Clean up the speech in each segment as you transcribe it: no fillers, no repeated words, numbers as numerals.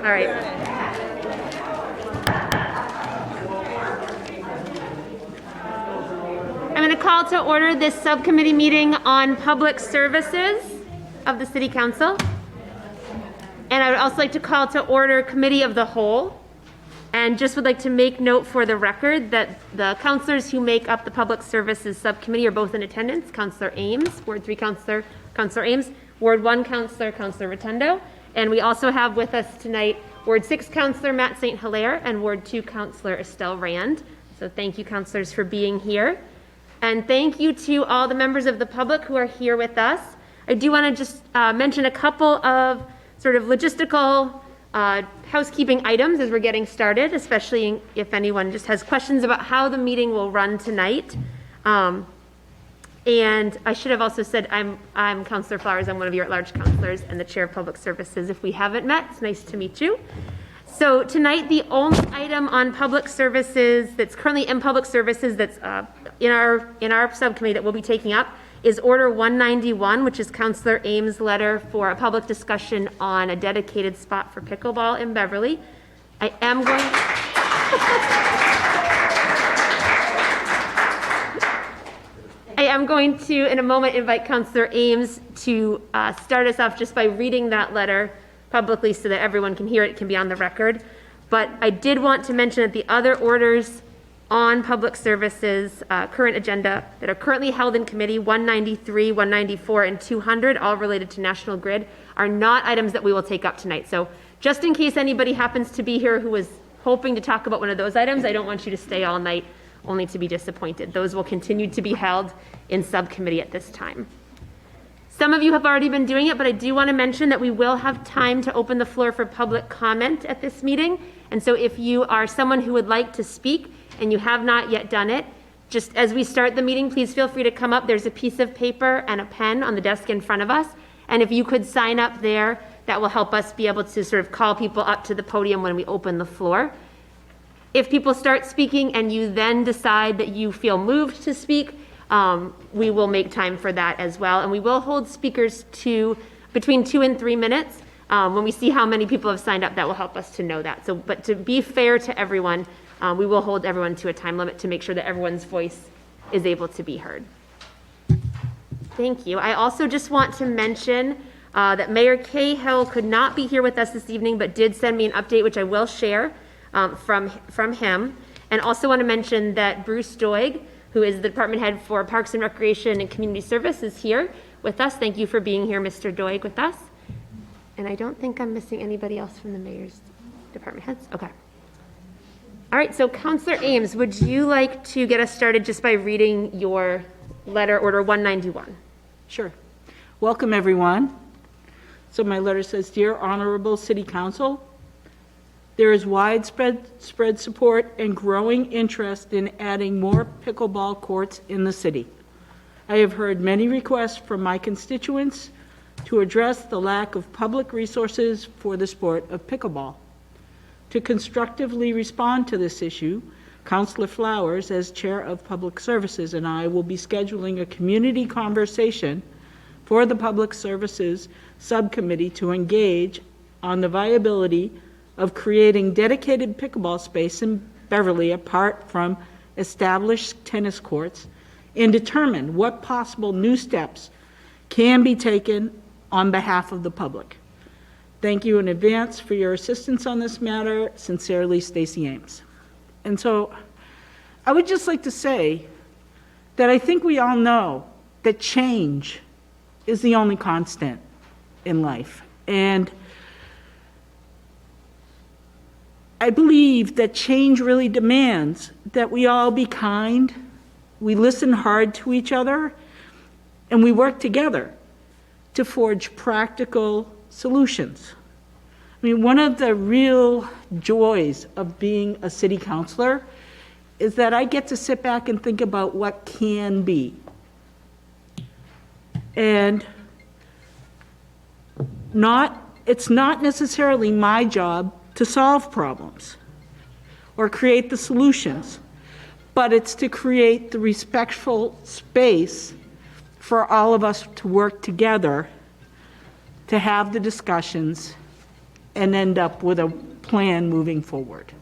All right. I'm going to call to order this subcommittee meeting on public services of the City Council. And I would also like to call to order Committee of the Whole. And just would like to make note for the record that the councilors who make up the Public Services Subcommittee are both in attendance. Councilor Ames, Ward 3 Councilor Ames, Ward 1 Councilor Rotundo. And we also have with us tonight Ward 6 Councilor Matt St. Hilaire and Ward 2 Councilor Estelle Rand. So thank you, councilors, for being here. And thank you to all the members of the public who are here with us. I do want to just mention a couple of sort of logistical housekeeping items as we're getting started, especially if anyone just has questions about how the meeting will run tonight. And I should have also said I'm Councilor Flowers. I'm one of your at-large councilors and the Chair of Public Services. If we haven't met, it's nice to meet you. So tonight, the only item on public services that's currently in public services that's in our subcommittee that we'll be taking up is Order 191, which is Councilor Ames' letter for a public discussion on a dedicated spot for pickleball in Beverly. I am going to, in a moment, invite Councilor Ames to start us off just by reading that letter publicly so that everyone can hear it, can be on the record. But I did want to mention that the other orders on public services current agenda that are currently held in committee, 193, 194, and 200, all related to National Grid, are not items that we will take up tonight. So just in case anybody happens to be here who was hoping to talk about one of those items, I don't want you to stay all night only to be disappointed. Those will continue to be held in subcommittee at this time. Some of you have already been doing it, but I do want to mention that we will have time to open the floor for public comment at this meeting. And so if you are someone who would like to speak and you have not yet done it, just as we start the meeting, please feel free to come up. There's a piece of paper and a pen on the desk in front of us. And if you could sign up there, that will help us be able to sort of call people up to the podium when we open the floor. If people start speaking and you then decide that you feel moved to speak, we will make time for that as well. And we will hold speakers to between 2 and 3 minutes. When we see how many people have signed up, that will help us to know that. So, but to be fair to everyone, we will hold everyone to a time limit to make sure that everyone's voice is able to be heard. Thank you. I also just want to mention that Mayor Cahill could not be here with us this evening, but did send me an update, which I will share from him. And also want to mention that Bruce Doig, who is the department head for Parks and Recreation and Community Service, is here with us. Thank you for being here, Mr. Doig, with us. And I don't think I'm missing anybody else from the mayor's department heads. Okay. All right, so Councilor Ames, would you like to get us started just by reading your letter, Order 191? Sure. Welcome, everyone. So my letter says, Dear Honorable City Council, there is widespread support and growing interest in adding more pickleball courts in the city. I have heard many requests from my constituents to address the lack of public resources for the sport of pickleball. To constructively respond to this issue, Councilor Flowers, as Chair of Public Services, and I will be scheduling a community conversation for the Public Services Subcommittee to engage on the viability of creating dedicated pickleball space in Beverly apart from established tennis courts and determine what possible new steps can be taken on behalf of the public. Thank you in advance for your assistance on this matter. Sincerely, Stacey Ames. And so I would just like to say that I think we all know that change is the only constant in life. And I believe that change really demands that we all be kind, we listen hard to each other, and we work together to forge practical solutions. I mean, one of the real joys of being a city councilor is that I get to sit back and think about what can be. And it's not necessarily my job to solve problems or create the solutions, but it's to create the respectful space for all of us to work together to have the discussions and end up with a plan moving forward.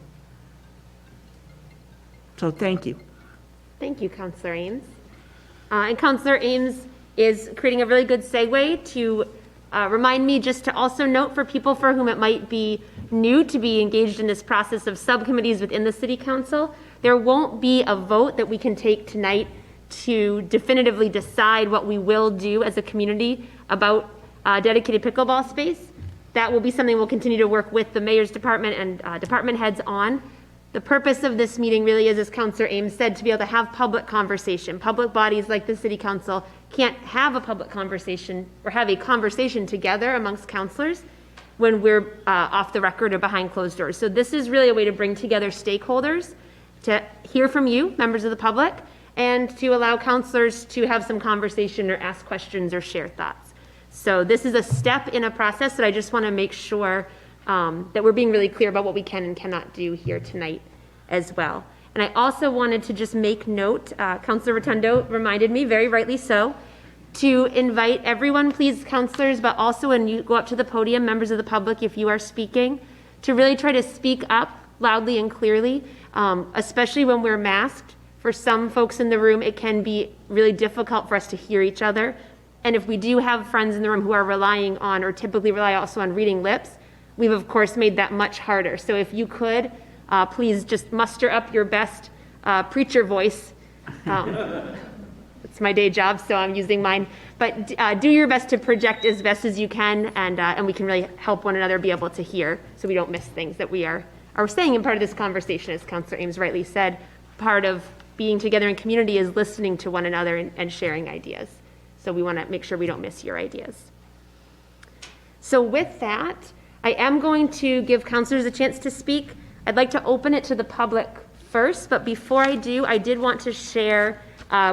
So thank you. Thank you, Councillor Ames. And Councillor Ames is creating a really good segue to remind me just to also note for people for whom it might be new to be engaged in this process of subcommittees within the City Council, there won't be a vote that we can take tonight to definitively decide what we will do as a community about dedicated pickleball space. That will be something we'll continue to work with the mayor's department and department heads on. The purpose of this meeting really is, as Councillor Ames said, to be able to have public conversation. Public bodies like the City Council can't have a public conversation or have a conversation together amongst councillors when we're off the record or behind closed doors. So this is really a way to bring together stakeholders, to hear from you, members of the public, and to allow councillors to have some conversation or ask questions or share thoughts. So this is a step in a process that I just want to make sure that we're being really clear about what we can and cannot do here tonight as well. And I also wanted to just make note, Councillor Rotundo reminded me, very rightly so, to invite everyone, please, councillors, but also when you go up to the podium, members of the public, if you are speaking, to really try to speak up loudly and clearly, especially when we're masked. For some folks in the room, it can be really difficult for us to hear each other. And if we do have friends in the room who are relying on, or typically rely also on reading lips, we've of course made that much harder. So if you could, please just muster up your best preacher voice. It's my day job, so I'm using mine. But do your best to project as best as you can, and we can really help one another be able to hear so we don't miss things that we are saying in part of this conversation. As Councillor Ames rightly said, part of being together in community is listening to one another and sharing ideas. So we want to make sure we don't miss your ideas. So with that, I am going to give councillors a chance to speak. I'd like to open it to the public first, but before I do, I did want to share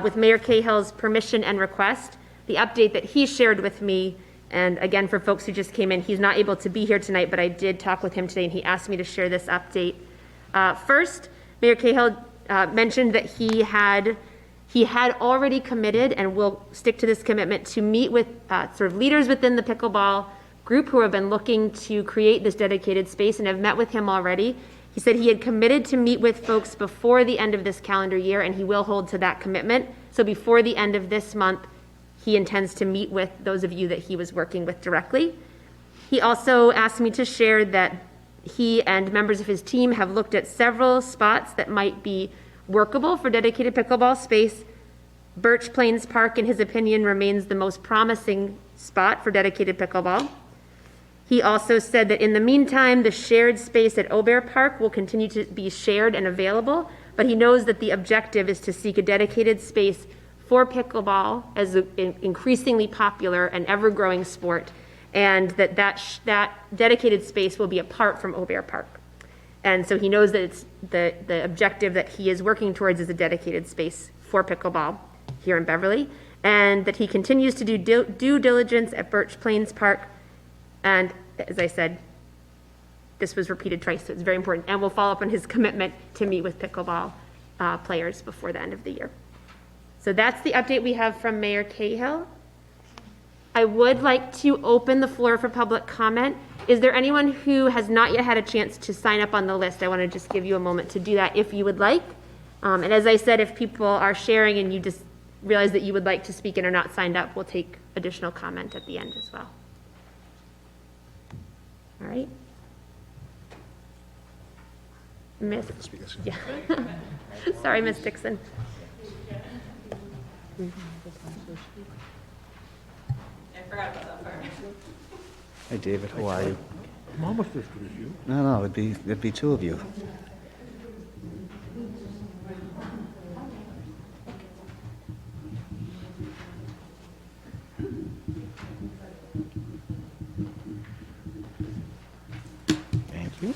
with Mayor Cahill's permission and request the update that he shared with me. And again, for folks who just came in, he's not able to be here tonight, but I did talk with him today and he asked me to share this update. First, Mayor Cahill mentioned that he had already committed and will stick to this commitment to meet with sort of leaders within the pickleball group who have been looking to create this dedicated space and have met with him already. He said he had committed to meet with folks before the end of this calendar year, and he will hold to that commitment. So before the end of this month, he intends to meet with those of you that he was working with directly. He also asked me to share that he and members of his team have looked at several spots that might be workable for dedicated pickleball space. Birch Plains Park, in his opinion, remains the most promising spot for dedicated pickleball. He also said that in the meantime, the shared space at Aubert Park will continue to be shared and available, but he knows that the objective is to seek a dedicated space for pickleball as an increasingly popular and ever-growing sport, and that dedicated space will be apart from Aubert Park. And so he knows that it's the objective that he is working towards is a dedicated space for pickleball here in Beverly, and that he continues to do due diligence at Birch Plains Park. And as I said, this was repeated twice, so it's very important. And we'll follow up on his commitment to meet with pickleball players before the end of the year. So that's the update we have from Mayor Cahill. I would like to open the floor for public comment. Is there anyone who has not yet had a chance to sign up on the list? I want to just give you a moment to do that if you would like. And as I said, if people are sharing and you just realize that you would like to speak and are not signed up, we'll take additional comment at the end as well. All right. Miss, yeah. Sorry, Miss Dixon. I forgot about that part. Hi, David. How are you? I'm almost as good as you. No, it'd be two of you. Thank you.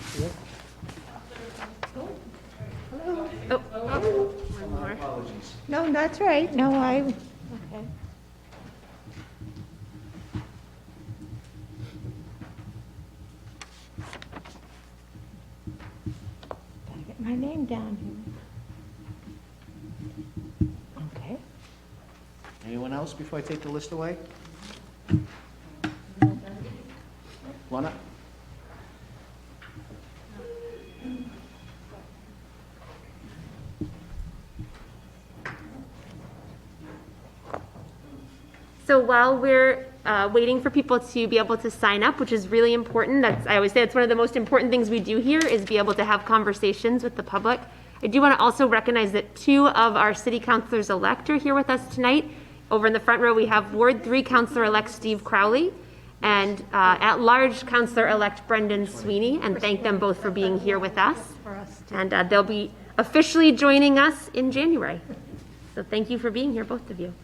Oh, one more. No, that's right. No, okay. Gotta get my name down here. Okay. Anyone else before I take the list away? Wanna? So while we're waiting for people to be able to sign up, which is really important, I always say it's one of the most important things we do here is be able to have conversations with the public. I do want to also recognize that 2 of our city councilors-elect are here with us tonight. Over in the front row, we have Ward 3 Councilor-elect Steve Crowley and at-large Councilor-elect Brendan Sweeney, and thank them both for being here with us. And they'll be officially joining us in January. So thank you for being here, both of you.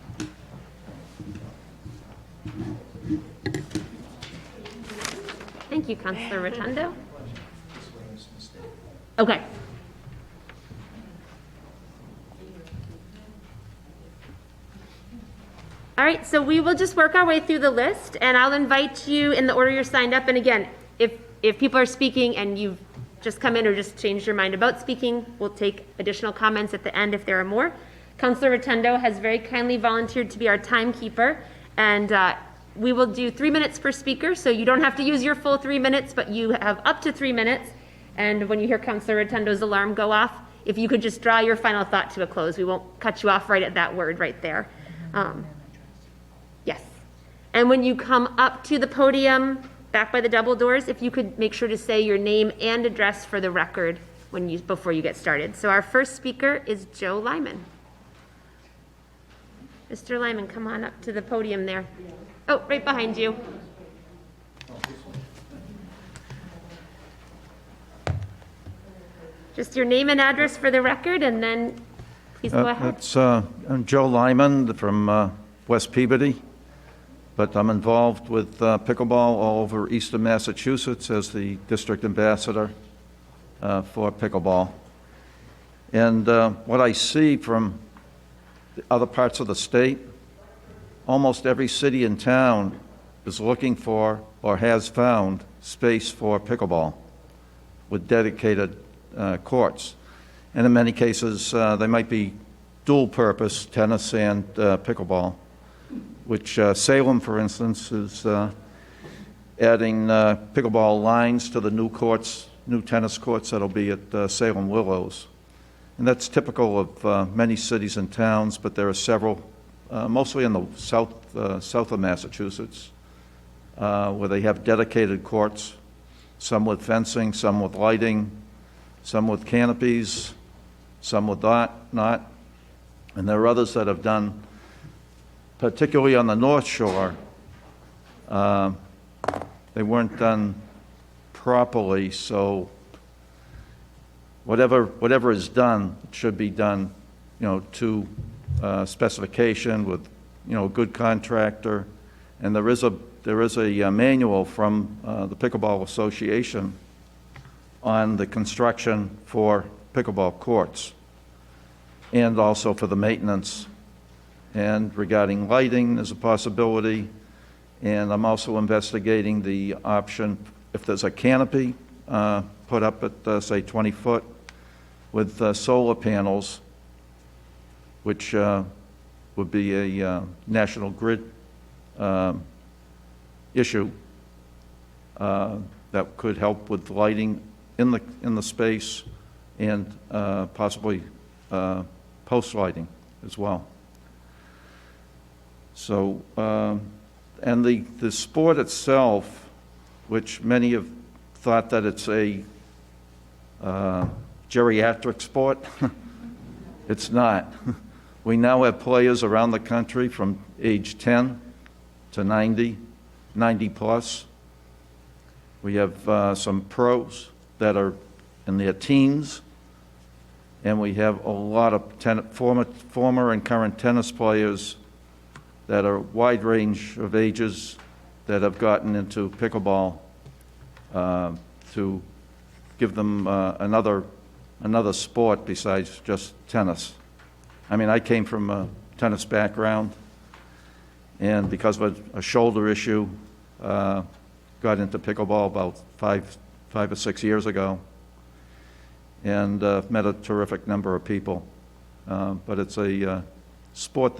Thank you, Councilor Rotundo. Okay. All right, so we will just work our way through the list, and I'll invite you in the order you're signed up. And again, if people are speaking and you've just come in or just changed your mind about speaking, we'll take additional comments at the end if there are more. Councilor Rotundo has very kindly volunteered to be our timekeeper, and we will do 3 minutes per speaker, so you don't have to use your full 3 minutes, but you have up to 3 minutes. And when you hear Councilor Rotundo's alarm go off, if you could just draw your final thought to a close, we won't cut you off right at that word right there. Yes. And when you come up to the podium, back by the double doors, if you could make sure to say your name and address for the record before you get started. So our first speaker is Joe Lyman. Mr. Lyman, come on up to the podium there. Oh, right behind you. Just your name and address for the record, and then please go ahead. I'm Joe Lyman from West Peabody, but I'm involved with pickleball all over eastern Massachusetts as the district ambassador for pickleball. And what I see from the other parts of the state, almost every city and town is looking for or has found space for pickleball with dedicated courts. And in many cases, they might be dual purpose, tennis and pickleball, which Salem, for instance, is adding pickleball lines to the new tennis courts that'll be at Salem Willows. And that's typical of many cities and towns, but there are several, mostly in the south of Massachusetts, where they have dedicated courts, some with fencing, some with lighting, some with canopies, some with not. And there are others that have done, particularly on the North Shore, they weren't done properly, so whatever is done should be done, to specification with, a good contractor. And there is a manual from the Pickleball Association on the construction for pickleball courts and also for the maintenance. And regarding lighting, there's a possibility. And I'm also investigating the option, if there's a canopy put up at, say, 20 foot with solar panels, which would be a national grid issue that could help with lighting in the space and possibly post lighting as well. So, and the sport itself, which many have thought that it's a geriatric sport, it's not. We now have players around the country from age 10 to 90 plus. We have some pros that are in their teens, and we have a lot of former and current tennis players that are a wide range of ages that have gotten into pickleball to give them another sport besides just tennis. I mean, I came from a tennis background, and because of a shoulder issue, got into pickleball about five or 6 years ago, and met a terrific number of people. But it's a sport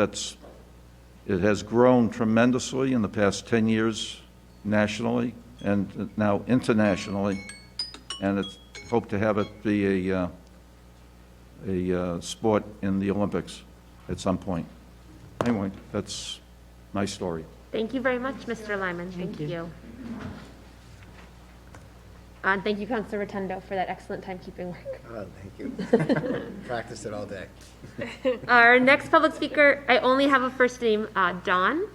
it has grown tremendously in the past 10 years nationally and now internationally, and it's hope to have it be a sport in the Olympics at some point. Anyway, that's my story. Thank you very much, Mr. Lyman. Thank you. And thank you, Councilor Rotundo, for that excellent timekeeping work. Oh, thank you. Practiced it all day. Our next public speaker, I only have a first name, Don.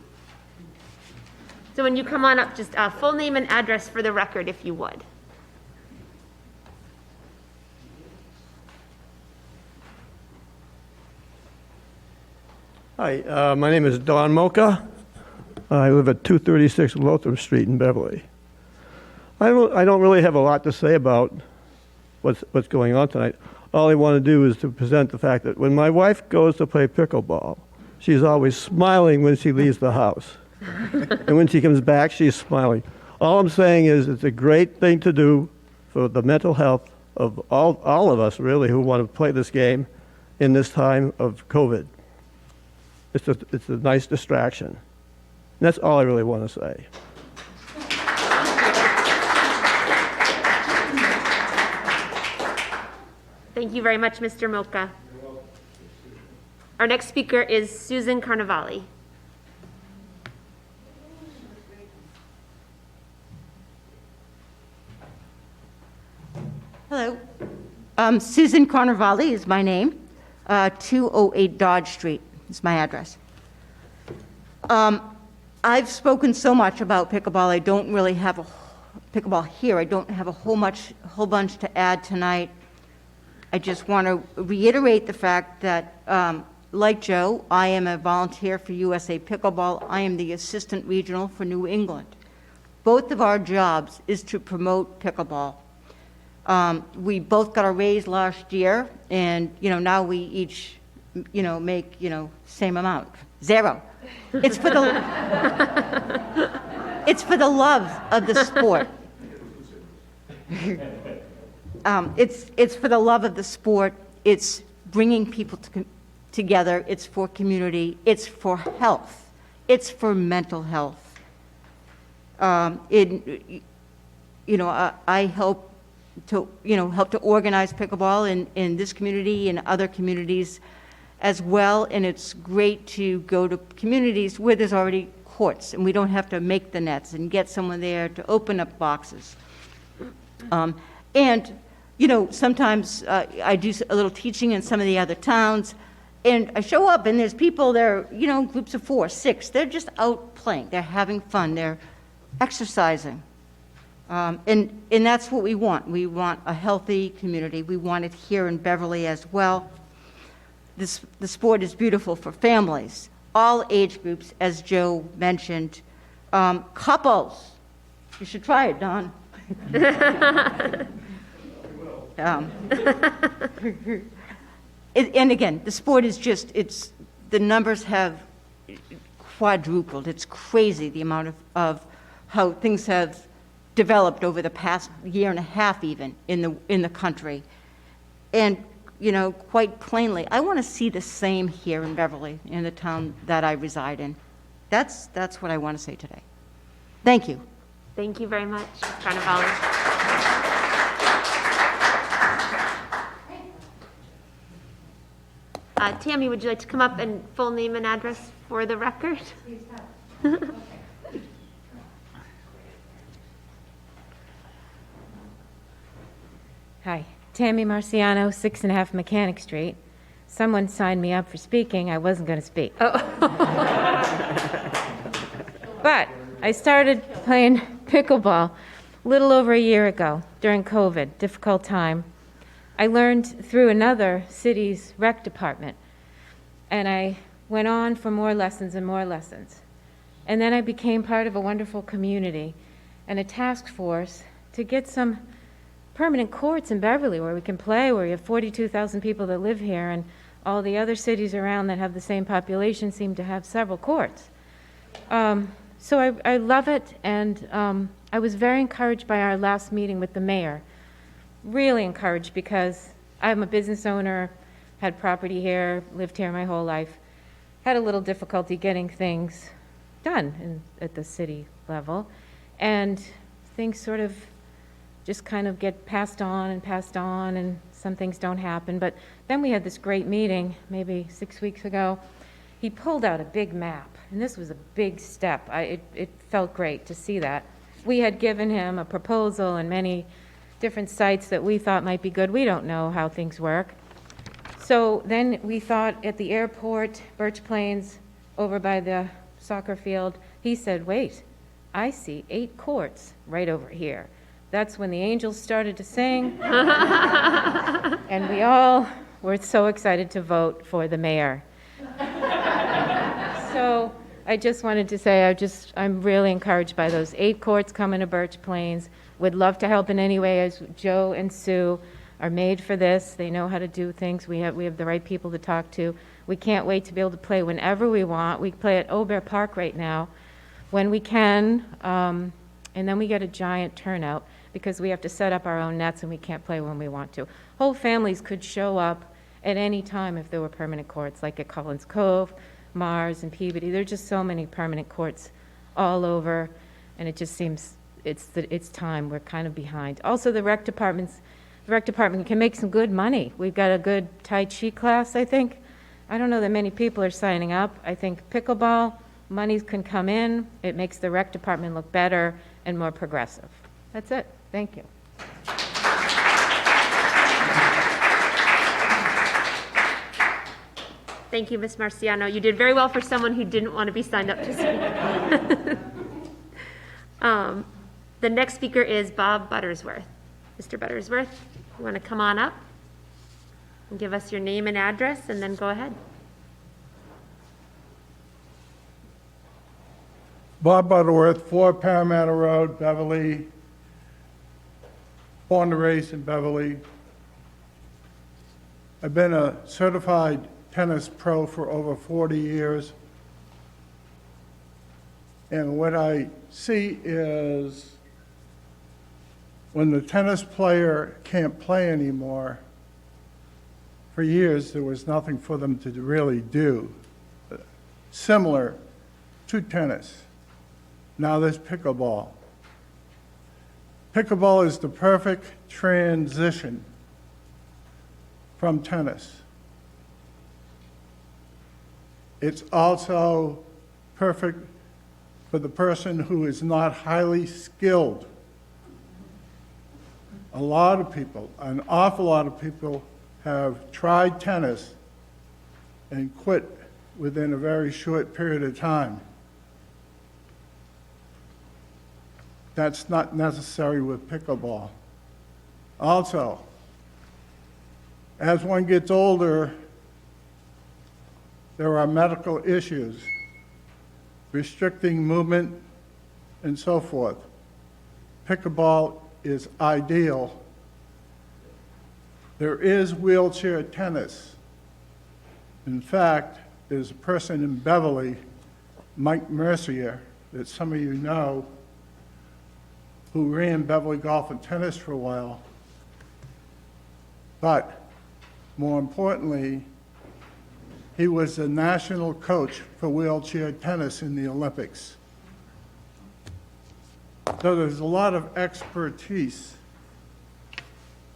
So when you come on up, just full name and address for the record, if you would. Hi, my name is Don Mocha. I live at 236 Lothrop Street in Beverly. I don't really have a lot to say about what's going on tonight. All I want to do is to present the fact that when my wife goes to play pickleball, she's always smiling when she leaves the house. And when she comes back, she's smiling. All I'm saying is it's a great thing to do for the mental health of all of us, really, who want to play this game in this time of COVID. It's a nice distraction. And that's all I really want to say. Thank you very much, Mr. Mocha. Our next speaker is Susan Carnevale. Hello. Susan Carnevale is my name. 208 Dodge Street is my address. I've spoken so much about pickleball. I don't really have a pickleball here. I don't have a whole bunch to add tonight. I just want to reiterate the fact that, like Joe, I am a volunteer for USA Pickleball. I am the assistant regional for New England. Both of our jobs is to promote pickleball. We both got a raise last year, and now we each make same amount, 0. It's for the love of the sport. It's for the love of the sport. It's bringing people together. It's for community. It's for health. It's for mental health. I help to organize pickleball in this community and other communities as well. And it's great to go to communities where there's already courts and we don't have to make the nets and get someone there to open up boxes. Sometimes I do a little teaching in some of the other towns, and I show up and there's people there, groups of 4, 6. They're just out playing. They're having fun. They're exercising. And that's what we want. We want a healthy community. We want it here in Beverly as well. The sport is beautiful for families, all age groups, as Joe mentioned. Couples, you should try it, Don. And again, the sport is the numbers have quadrupled. It's crazy the amount of how things have developed over the past year and a half even in the country. And quite plainly, I want to see the same here in Beverly, in the town that I reside in. That's what I want to say today. Thank you. Thank you very much, Carnevale. Tammy, would you like to come up and full name and address for the record? Hi, Tammy Marciano, 6.5 Mechanic Street. Someone signed me up for speaking. I wasn't going to speak. Oh. But I started playing pickleball a little over a year ago during COVID, difficult time. I learned through another city's rec department, and I went on for more lessons and more lessons. And then I became part of a wonderful community and a task force to get some permanent courts in Beverly where we can play, where we have 42,000 people that live here, and all the other cities around that have the same population seem to have several courts. So I love it, and I was very encouraged by our last meeting with the mayor. Really encouraged, because I'm a business owner, had property here, lived here my whole life, had a little difficulty getting things done at the city level, and things sort of just kind of get passed on, and some things don't happen. But then we had this great meeting, maybe 6 weeks ago, he pulled out a big map, and this was a big step. It felt great to see that. We had given him a proposal and many different sites that we thought might be good. We don't know how things work. So then we thought at the airport, Birch Plains, over by the soccer field, he said, wait, I see 8 courts right over here. That's when the angels started to sing. And we all were so excited to vote for the mayor. So I just wanted to say, I'm really encouraged by those 8 courts coming to Birch Plains. Would love to help in any way, as Joe and Sue are made for this. They know how to do things. We have the right people to talk to. We can't wait to be able to play whenever we want. We play at Aubert Park right now when we can, and then we get a giant turnout because we have to set up our own nets and we can't play when we want to. Whole families could show up at any time if there were permanent courts, like at Collins Cove, Mars, and Peabody. There are just so many permanent courts all over, and it just seems it's time. We're kind of behind. Also, the rec department can make some good money. We've got a good Tai Chi class, I think. I don't know that many people are signing up. I think pickleball, monies can come in. It makes the rec department look better and more progressive. That's it. Thank you. Thank you, Ms. Marciano. You did very well for someone who didn't want to be signed up to speak. The next speaker is Bob Buttersworth. Mr. Buttersworth, you want to come on up and give us your name and address, and then go ahead. Bob Butterworth, 4 Parramatta Road, Beverly. Born and raised in Beverly. I've been a certified tennis pro for over 40 years. And what I see is when the tennis player can't play anymore, for years there was nothing for them to really do, similar to tennis. Now there's pickleball. Pickleball is the perfect transition from tennis. It's also perfect for the person who is not highly skilled. A lot of people, an awful lot of people, have tried tennis and quit within a very short period of time. That's not necessary with pickleball. Also, as one gets older, there are medical issues, restricting movement and so forth. Pickleball is ideal. There is wheelchair tennis. In fact, there's a person in Beverly, Mike Mercier, that some of you know, who ran Beverly Golf and Tennis for a while. But more importantly, he was the national coach for wheelchair tennis in the Olympics. So there's a lot of expertise.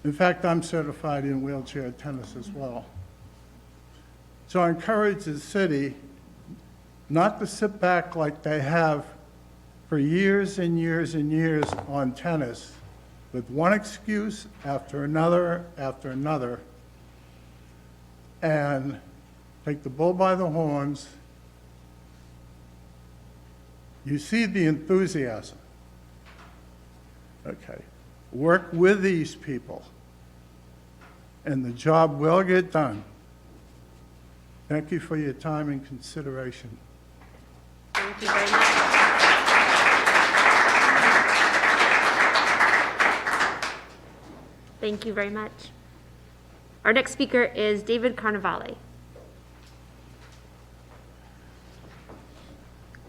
In fact, I'm certified in wheelchair tennis as well. So I encourage the city not to sit back like they have for years and years and years on tennis, with one excuse after another, and take the bull by the horns. You see the enthusiasm. Okay. Work with these people, and the job will get done. Thank you for your time and consideration. Thank you very much. Thank you very much. Our next speaker is David Carnevale.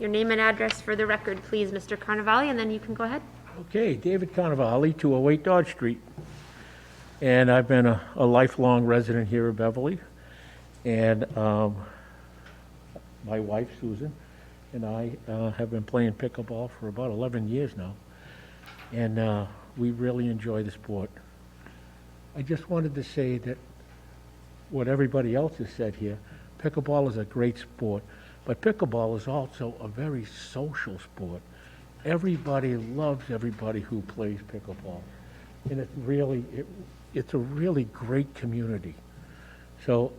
Your name and address for the record, please, Mr. Carnevale, and then you can go ahead. Okay, David Carnevale, 208 Dodge Street. And I've been a lifelong resident here of Beverly. And my wife, Susan, and I have been playing pickleball for about 11 years now. And we really enjoy the sport. I just wanted to say that what everybody else has said here, pickleball is a great sport, but pickleball is also a very social sport. Everybody loves everybody who plays pickleball, and it's a really great community. So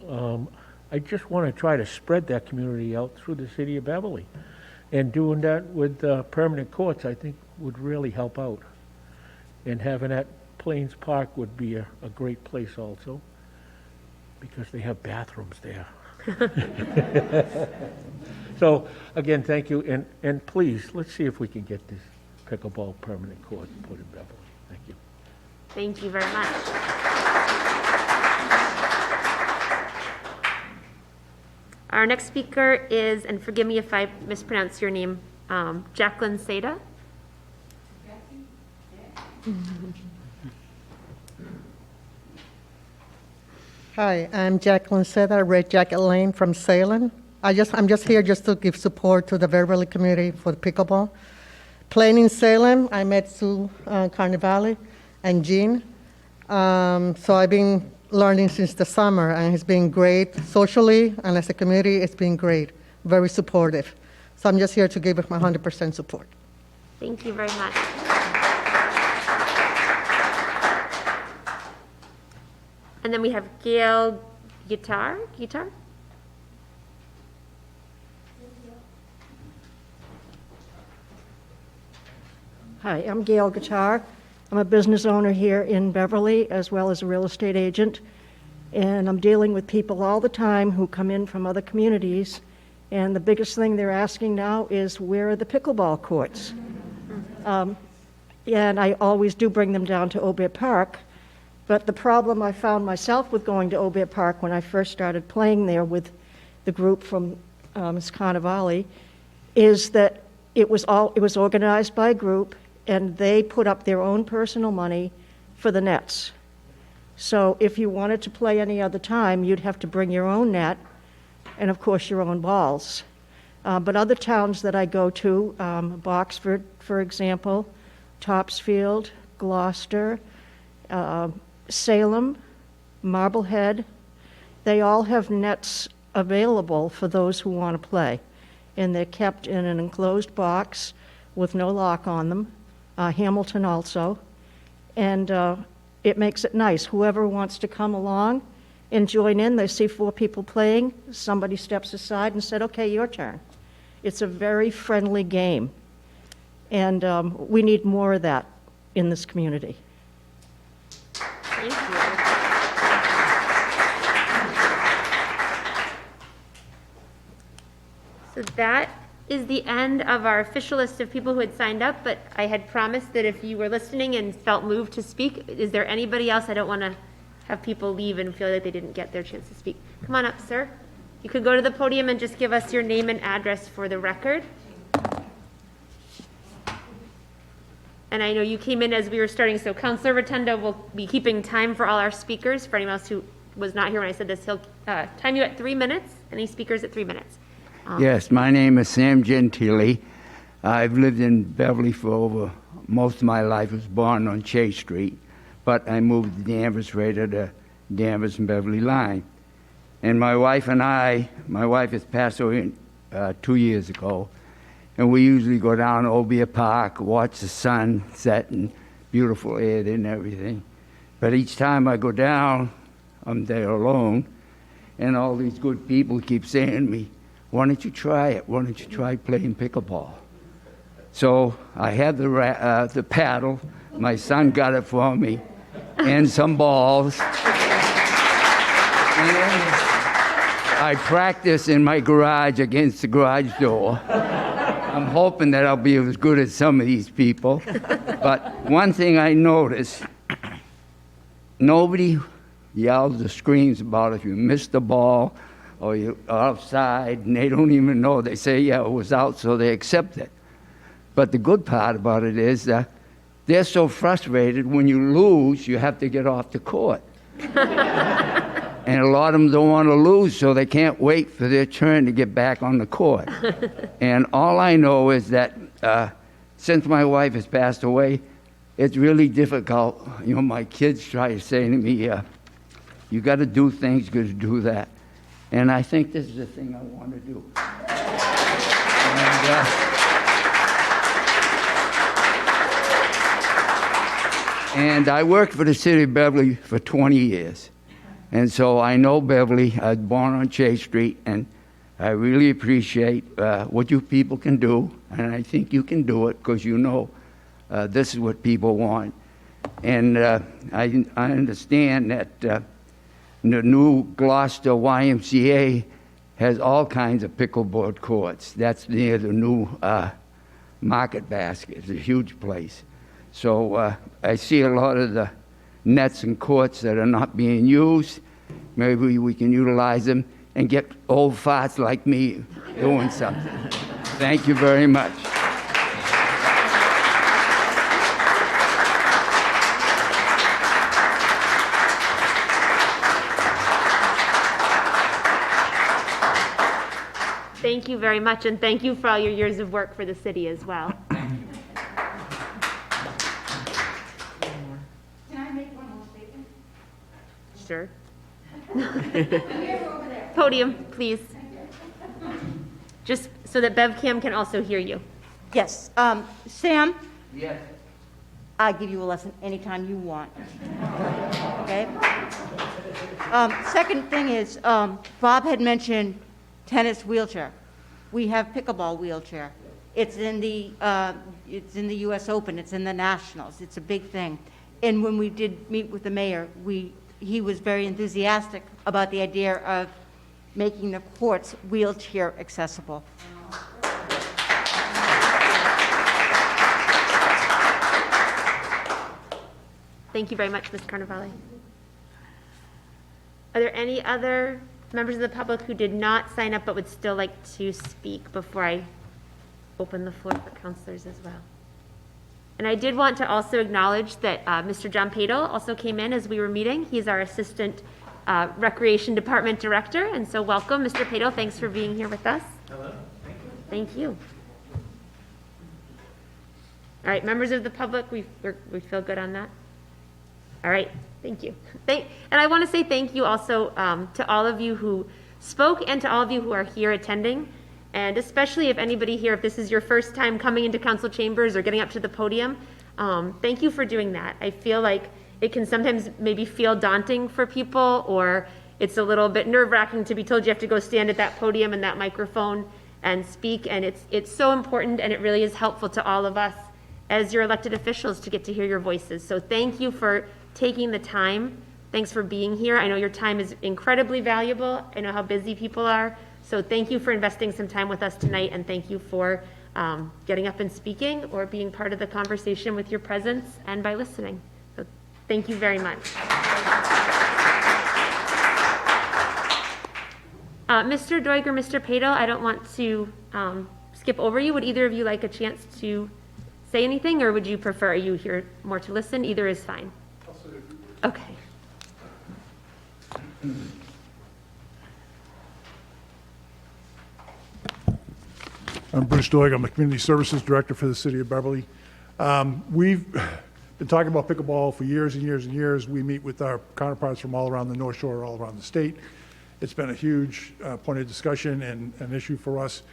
I just want to try to spread that community out through the city of Beverly, and doing that with permanent courts, I think, would really help out. And having that Plains Park would be a great place also, because they have bathrooms there. So, again, thank you, and please, let's see if we can get this pickleball permanent court put in Beverly. Thank you. Thank you very much. Our next speaker is, and forgive me if I mispronounce your name, Jacqueline Seda. Hi, I'm Jacqueline Seda, Red Jacket Lane from Salem. I'm just here just to give support to the Beverly community for the pickleball. Playing in Salem, I met Sue Carnevale and Jean. So I've been learning since the summer, and it's been great socially, and as a community, it's been great, very supportive. So I'm just here to give it my 100% support. Thank you very much. And then we have Gail Guitar? Hi, I'm Gail Guitar. I'm a business owner here in Beverly, as well as a real estate agent. And I'm dealing with people all the time who come in from other communities. And the biggest thing they're asking now is, where are the pickleball courts? And I always do bring them down to Obit Park. But the problem I found myself with going to Obit Park when I first started playing there with the group from Ms. Carnevale is that it was organized by a group, and they put up their own personal money for the nets. So if you wanted to play any other time, you'd have to bring your own net and, of course, your own balls. But other towns that I go to, Boxford, for example, Topsfield, Gloucester, Salem, Marblehead, they all have nets available for those who want to play. And they're kept in an enclosed box with no lock on them. Hamilton also. And it makes it nice. Whoever wants to come along and join in, they see 4 people playing, somebody steps aside and said, okay, your turn. It's a very friendly game. And we need more of that in this community. Thank you. So that is the end of our official list of people who had signed up, but I had promised that if you were listening and felt moved to speak, is there anybody else? I don't want to have people leave and feel like they didn't get their chance to speak. Come on up, sir. You could go to the podium and just give us your name and address for the record. And I know you came in as we were starting, so Councilor Rotundo will be keeping time for all our speakers. For anyone else who was not here when I said this, he'll time you at 3 minutes, any speakers at 3 minutes. Yes, my name is Sam Gentili. I've lived in Beverly for over most of my life. I was born on Chase Street, but I moved to Danvers right at the Danvers and Beverly line. And my wife has passed away 2 years ago, and we usually go down to Obia Park, watch the sun set and beautiful air and everything. But each time I go down, I'm there alone, and all these good people keep saying to me, why don't you try it? Why don't you try playing pickleball? So I have the paddle. My son got it for me, and some balls. And I practice in my garage against the garage door. I'm hoping that I'll be as good as some of these people. But one thing I noticed, nobody yells or screams about if you missed the ball or you're outside, and they don't even know. They say, yeah, it was out, so they accept it. But the good part about it is that they're so frustrated when you lose, you have to get off the court. And a lot of them don't want to lose, so they can't wait for their turn to get back on the court. And all I know is that since my wife has passed away, it's really difficult. My kids try to say to me, you got to do things, you got to do that. And I think this is the thing I want to do. And I worked for the city of Beverly for 20 years. And so I know Beverly. I was born on Chase Street, and I really appreciate what you people can do. And I think you can do it because you know this is what people want. And I understand that the new Gloucester YMCA has all kinds of pickleball courts. That's near the new Market Basket. It's a huge place. So I see a lot of the nets and courts that are not being used. Maybe we can utilize them and get old farts like me doing something. Thank you very much. Thank you very much, and thank you for all your years of work for the city as well. Can I make one more statement? Sure. Podium, please. Just so that BevCam can also hear you. Yes. Sam, Yes. I'll give you a lesson anytime you want. Okay? Second thing is, Bob had mentioned tennis wheelchair. We have pickleball wheelchair. It's in the U.S. Open. It's in the Nationals. It's a big thing. And when we did meet with the mayor, he was very enthusiastic about the idea of making the courts wheelchair accessible. Thank you very much, Ms. Carnevale. Are there any other members of the public who did not sign up but would still like to speak before I open the floor for councilors as well? And I did want to also acknowledge that Mr. John Padel also came in as we were meeting. He's our Assistant Recreation Department Director, and so welcome, Mr. Padel. Thanks for being here with us. Hello, thank you. Thank you. All right, members of the public, we feel good on that? All right, thank you. And I want to say thank you also to all of you who spoke and to all of you who are here attending. And especially if anybody here, if this is your first time coming into council chambers or getting up to the podium, thank you for doing that. I feel like it can sometimes maybe feel daunting for people, or it's a little bit nerve-wracking to be told you have to go stand at that podium and that microphone and speak. And it's so important, and it really is helpful to all of us as your elected officials to get to hear your voices. So thank you for taking the time. Thanks for being here. I know your time is incredibly valuable. I know how busy people are. So thank you for investing some time with us tonight, and thank you for getting up and speaking or being part of the conversation with your presence and by listening. So thank you very much. Mr. Doig or Mr. Padel, I don't want to skip over you. Would either of you like a chance to say anything, or would you prefer, are you here more to listen? Either is fine. Okay. I'm Bruce Doig. I'm the Community Services Director for the City of Beverly. We've been talking about pickleball for years and years and years. We meet with our counterparts from all around the North Shore, all around the state. It's been a huge point of discussion and an issue for us.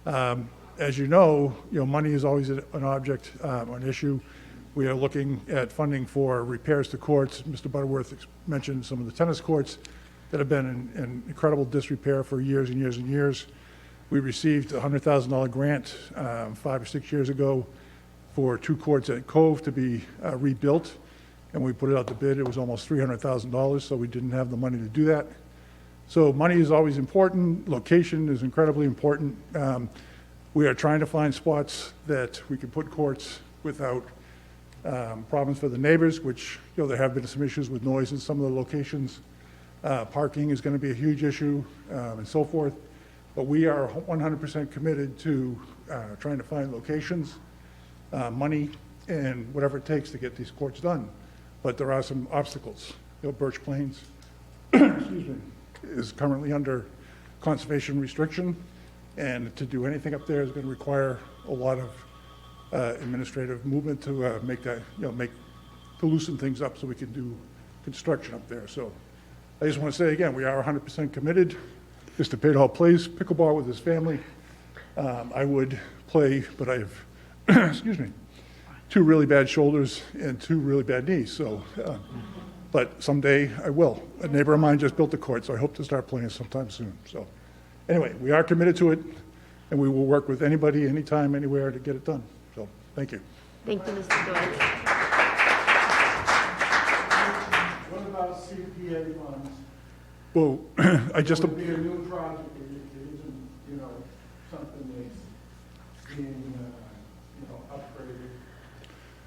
As you know, money is always an object, an issue. We are looking at funding for repairs to courts. Mr. Butterworth mentioned some of the tennis courts that have been in incredible disrepair for years and years and years. We received a $100,000 grant 5 or 6 years ago for 2 courts at Cove to be rebuilt, and we put it out to bid. It was almost $300,000, so we didn't have the money to do that. So money is always important. Location is incredibly important. We are trying to find spots that we can put courts without problems for the neighbors, which, there have been some issues with noise in some of the locations. Parking is going to be a huge issue, and so forth. But we are 100% committed to trying to find locations, money, and whatever it takes to get these courts done. But there are some obstacles. Birch Plains excuse me, is currently under conservation restriction, and to do anything up there is going to require a lot of administrative movement to make that, to loosen things up so we can do construction up there. So I just want to say again, we are 100% committed. Mr. Padall plays pickleball with his family. I would play, but I have, excuse me, 2 really bad shoulders and 2 really bad knees, so, but someday I will. A neighbor of mine just built a court, so I hope to start playing sometime soon, so. Anyway, we are committed to it, and we will work with anybody, anytime, anywhere to get it done, so, thank you. Thank you, Mr. Dwight. What about CPA funds? Well, I just. Would it be a new project, it isn't, you know, something that's being, you know, upgraded?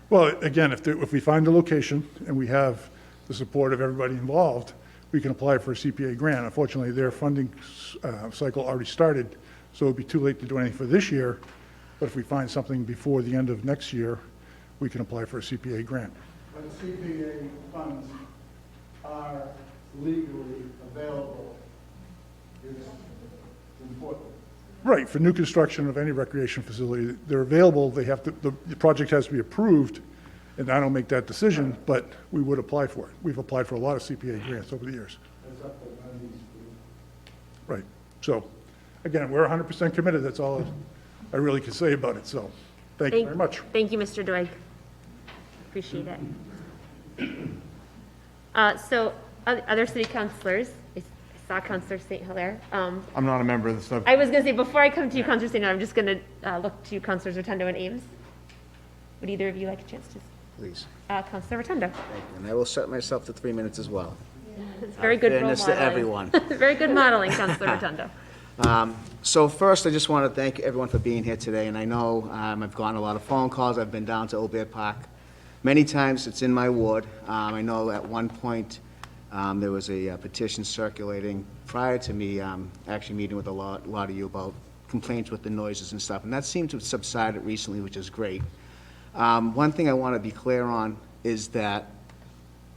Well, again, if we find a location and we have the support of everybody involved, we can apply for a CPA grant. Unfortunately, their funding cycle already started, so it'd be too late to do anything for this year. But if we find something before the end of next year, we can apply for a CPA grant. But CPA funds are legally available. It's important. Right, for new construction of any recreation facility, they're available. They have to, the project has to be approved, and I don't make that decision, but we would apply for it. We've applied for a lot of CPA grants over the years. Right, so, again, we're 100% committed. That's all I really can say about it, so thank you very much. Thank you, Mr. Dwight. Appreciate it. So, other city councilors, I saw Councilor St. Hilaire. I'm not a member of the sub. I was going to say, before I come to you, Councilor St. Hilaire, I'm just going to look to Councilors Rotundo and Ames. Would either of you like a chance to? Please. Councilor Rotundo. Thank you. And I will set myself to 3 minutes as well. It's very good role Fairness to modeling. everyone. Very good modeling, Councilor Rotundo. So first, I just want to thank everyone for being here today, and I know I've gotten a lot of phone calls. I've been down to Old Park many times. It's in my ward. I know at one point there was a petition circulating prior to me actually meeting with a lot of you about complaints with the noises and stuff, and that seemed to have subsided recently, which is great. One thing I want to be clear on is that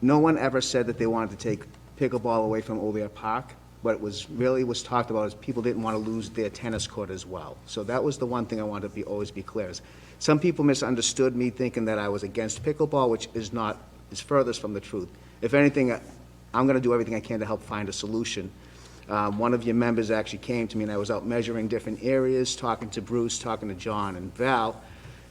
no one ever said that they wanted to take pickleball away from Old Park. What was talked about is people didn't want to lose their tennis court as well. So that was the one thing I wanted to always be clear. Some people misunderstood me thinking that I was against pickleball, which is furthest from the truth. If anything, I'm going to do everything I can to help find a solution. One of your members actually came to me, and I was out measuring different areas, talking to Bruce, talking to John and Val,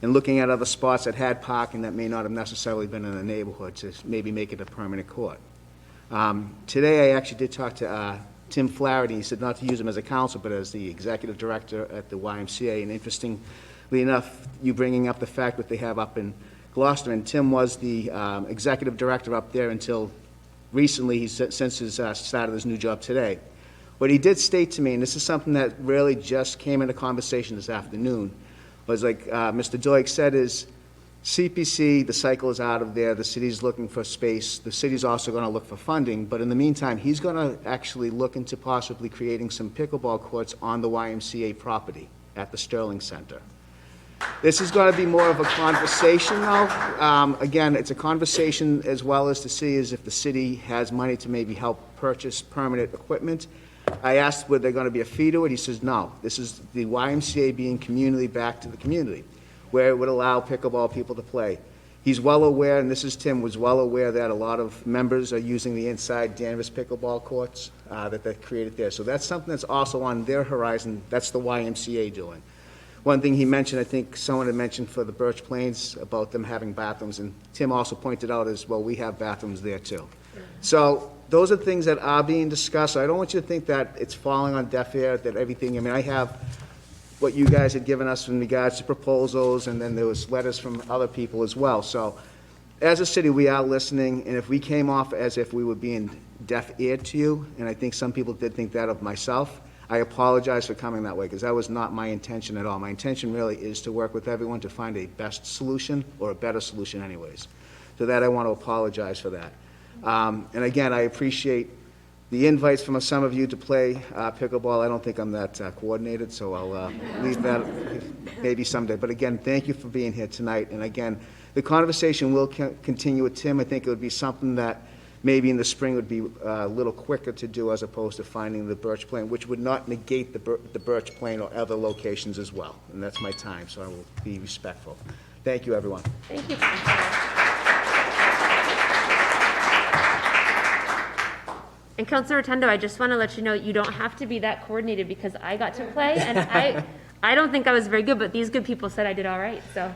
and looking at other spots that had parking that may not have necessarily been in the neighborhood to maybe make it a permanent court. Today, I actually did talk to Tim Flaherty. He said not to use him as a counsel, but as the executive director at the YMCA. And interestingly enough, you bringing up the fact that they have up in Gloucester, and Tim was the executive director up there until recently, since his started his new job today. What he did state to me, and this is something that really just came into conversation this afternoon, was like Mr. Doig said, is CPC, the cycle is out of there, the city's looking for space, the city's also going to look for funding, but in the meantime, he's going to actually look into possibly creating some pickleball courts on the YMCA property at the Sterling Center. This is going to be more of a conversation, though. Again, it's a conversation as well as to see as if the city has money to maybe help purchase permanent equipment. I asked were there going to be a fee to it. He says no. This is the YMCA being community back to the community, where it would allow pickleball people to play. He's well aware, and this is Tim, was well aware that a lot of members are using the inside Danvers pickleball courts that they created there. So that's something that's also on their horizon. That's the YMCA doing. One thing he mentioned, I think someone had mentioned for the Birch Plains about them having bathrooms, and Tim also pointed out as well, we have bathrooms there too. So those are things that are being discussed. I don't want you to think that it's falling on deaf ear, that everything, I mean, I have what you guys had given us in regards to proposals, and then there was letters from other people as well. So as a city, we are listening, and if we came off as if we were being deaf-eared to you, and I think some people did think that of myself, I apologize for coming that way, because that was not my intention at all. My intention really is to work with everyone to find a best solution, or a better solution anyways. So that I want to apologize for that. And again, I appreciate the invites from some of you to play pickleball. I don't think I'm that coordinated, so I'll leave that maybe someday. But again, thank you for being here tonight. And again, the conversation will continue with Tim. I think it would be something that maybe in the spring would be a little quicker to do as opposed to finding the Birch Plain, which would not negate the Birch Plain or other locations as well. And that's my time, so I will be respectful. Thank you, everyone. Thank you, Councilor. And Counselor Rotundo, I just want to let you know, you don't have to be that coordinated because I got to play, and I don't think I was very good, but these good people said I did all right, so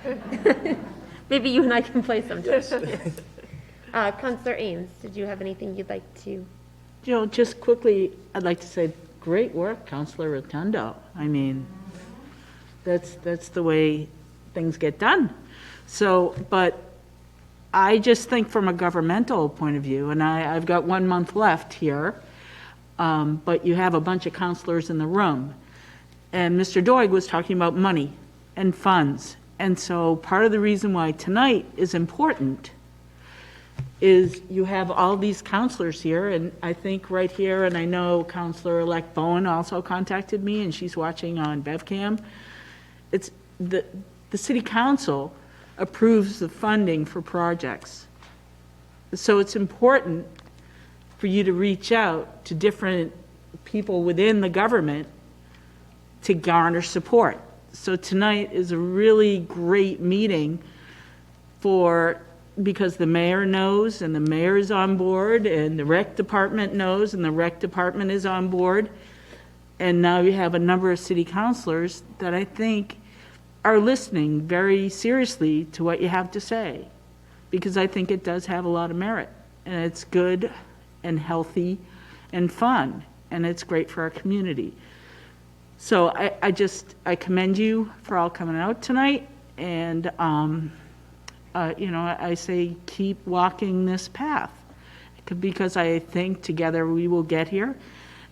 maybe you and I can play sometime. Counselor Ames, did you have anything you'd like to? Just quickly, I'd like to say, great work, Counselor Rotundo. I mean, that's the way things get done. So, but I just think from a governmental point of view, and I've got 1 month left here, but you have a bunch of counselors in the room. And Mr. Doig was talking about money and funds. And so part of the reason why tonight is important is you have all these counselors here, and I think right here, and I know Counselor-elect Bowen also contacted me, and she's watching on BevCam. It's the city council approves the funding for projects. So it's important for you to reach out to different people within the government to garner support. So tonight is a really great meeting because the mayor knows, and the mayor is on board, and the rec department knows, and the rec department is on board. And now you have a number of city councilors that I think are listening very seriously to what you have to say, because I think it does have a lot of merit, and it's good and healthy and fun, and it's great for our community. So I commend you for all coming out tonight, and I say keep walking this path, because I think together we will get here.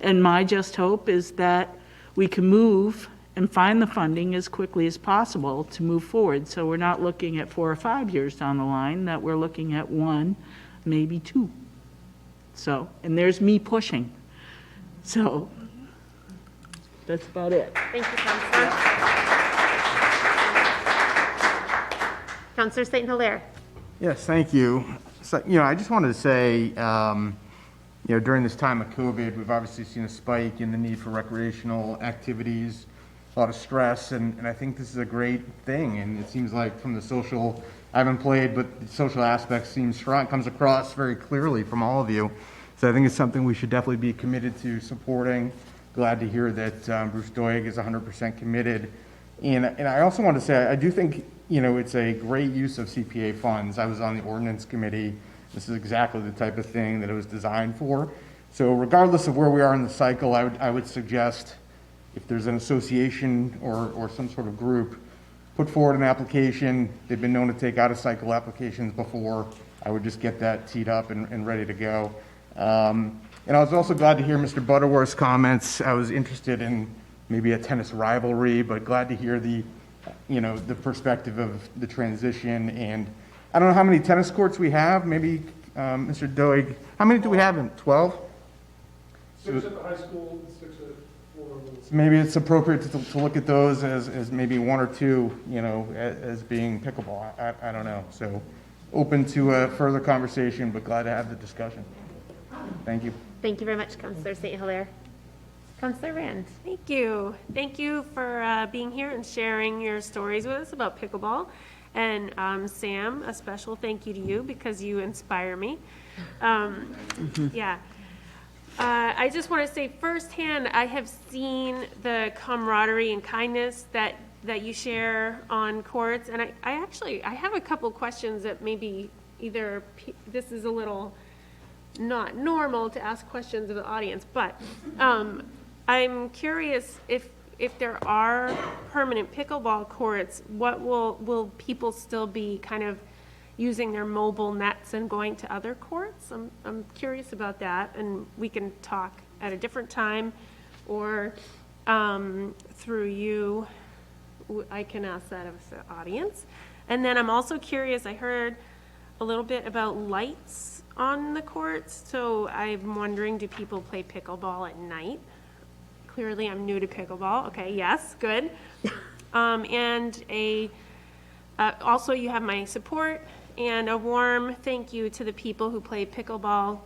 And my just hope is that we can move and find the funding as quickly as possible to move forward. So we're not looking at 4 or 5 years down the line, that we're looking at 1, maybe 2. So, and there's me pushing. So that's about it. Thank you, Counselor. Counselor St. Hilaire. Yes, thank you. So, I just wanted to say, during this time of COVID, we've obviously seen a spike in the need for recreational activities, a lot of stress, and I think this is a great thing. And it seems like from the social, I haven't played, but the social aspect seems strong, comes across very clearly from all of you. So I think it's something we should definitely be committed to supporting. Glad to hear that Bruce Doig is 100% committed. And I also want to say, I do think, it's a great use of CPA funds. I was on the ordinance committee. This is exactly the type of thing that it was designed for. So regardless of where we are in the cycle, I would suggest if there's an association or some sort of group, put forward an application. They've been known to take out of cycle applications before. I would just get that teed up and ready to go. And I was also glad to hear Mr. Butterworth's comments. I was interested in maybe a tennis rivalry, but glad to hear the perspective of the transition. And I don't know how many tennis courts we have. Maybe Mr. Doig, how many do we have in 12? 6 at the high school, 6 at Florida. Maybe it's appropriate to look at those as maybe 1 or 2, as being pickleball. I don't know. So open to a further conversation, but glad to have the discussion. Thank you. Thank you very much, Counselor St. Hilaire. Counselor Rand. Thank you. Thank you for being here and sharing your stories with us about pickleball. And Sam, a special thank you to you because you inspire me. Yeah. I just want to say firsthand, I have seen the camaraderie and kindness that you share on courts. And I have a couple questions that maybe either this is a little not normal to ask questions of the audience, but I'm curious if there are permanent pickleball courts, what will people still be kind of using their mobile nets and going to other courts? I'm curious about that, and we can talk at a different time, or through you, I can ask that of the audience. And then I'm also curious, I heard a little bit about lights on the courts, so I'm wondering, do people play pickleball at night? Clearly I'm new to pickleball. Okay, yes, good. And also you have my support, and a warm thank you to the people who play pickleball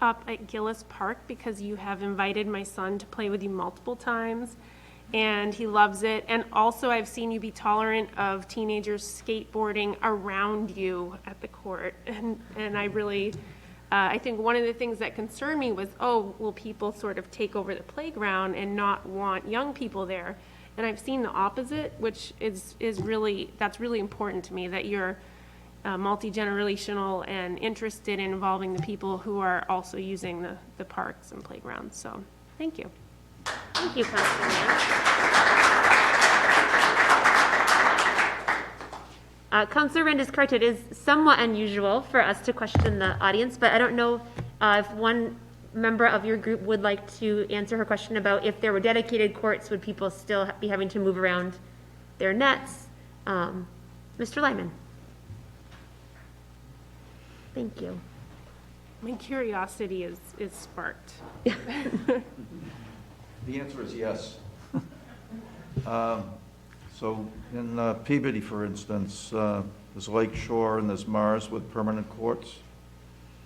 up at Gillis Park, because you have invited my son to play with you multiple times, and he loves it. And also I've seen you be tolerant of teenagers skateboarding around you at the court, and I really I think one of the things that concerned me was, oh, will people sort of take over the playground and not want young people there? And I've seen the opposite, which is really, that's really important to me, that you're multi-generational and interested in involving the people who are also using the parks and playgrounds. So, thank you. Thank you, Councilor Mann. Councilor Rand is correct. It is somewhat unusual for us to question the audience, but I don't know if one member of your group would like to answer her question about if there were dedicated courts, would people still be having to move around their nets? Mr. Lyman. Thank you. My curiosity is sparked. The answer is yes. So in Peabody, for instance, there's Lake Shore and there's Mars with permanent courts.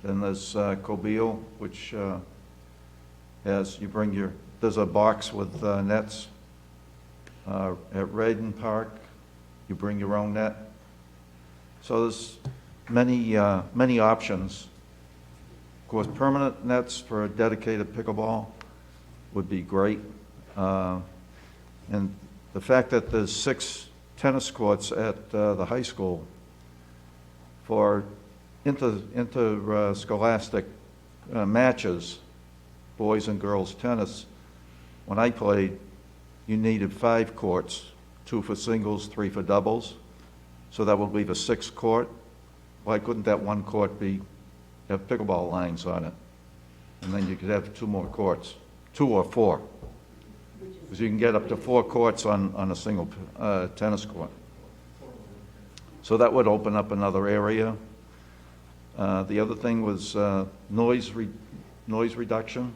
Then there's Cobile, which has, there's a box with nets. At Raiden Park, you bring your own net. So there's many options. Of course, permanent nets for a dedicated pickleball would be great. And the fact that there's 6 tennis courts at the high school for interscholastic matches, boys and girls tennis, when I played, you needed 5 courts, 2 for singles, 3 for doubles. So that would leave a 6th court. Why couldn't that one court have pickleball lines on it? And then you could have 2 more courts, 2 or 4. Because you can get up to 4 courts on a single tennis court. So that would open up another area. The other thing was noise reduction.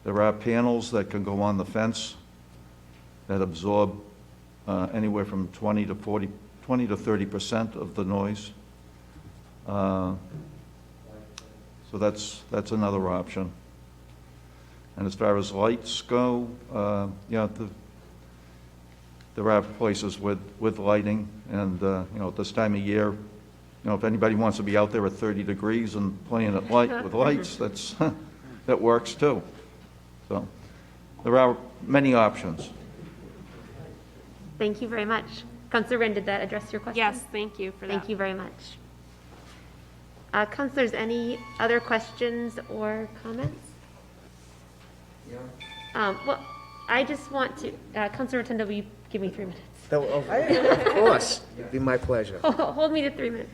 There are panels that can go on the fence that absorb anywhere from 20 to 30% of the noise. So that's another option. And as far as lights go, there are places with lighting, and at this time of year, if anybody wants to be out there at 30 degrees and playing at with lights, that works too. So there are many options. Thank you very much. Councilor Wren, did that address your question? Yes, thank you for that. Thank you very much. Councilors, any other questions or comments? Well, I just want to, Councilor Rotundo, will you give me 3 minutes? Of course, it'd be my pleasure. Hold me to 3 minutes.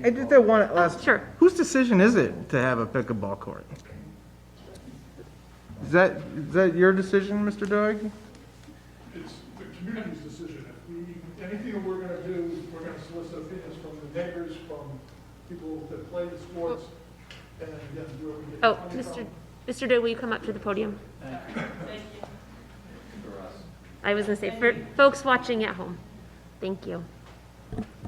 I did that one last. Sure. Whose decision is it to have a pickleball court? Is that your decision, Mr. Doig? It's the community's decision. Anything that we're going to do, we're going to solicit opinions from the neighbors, from people that play the sports, and again, where we get money from. Mr. Doe, will you come up to the podium? I was going to say, for folks watching at home, thank you.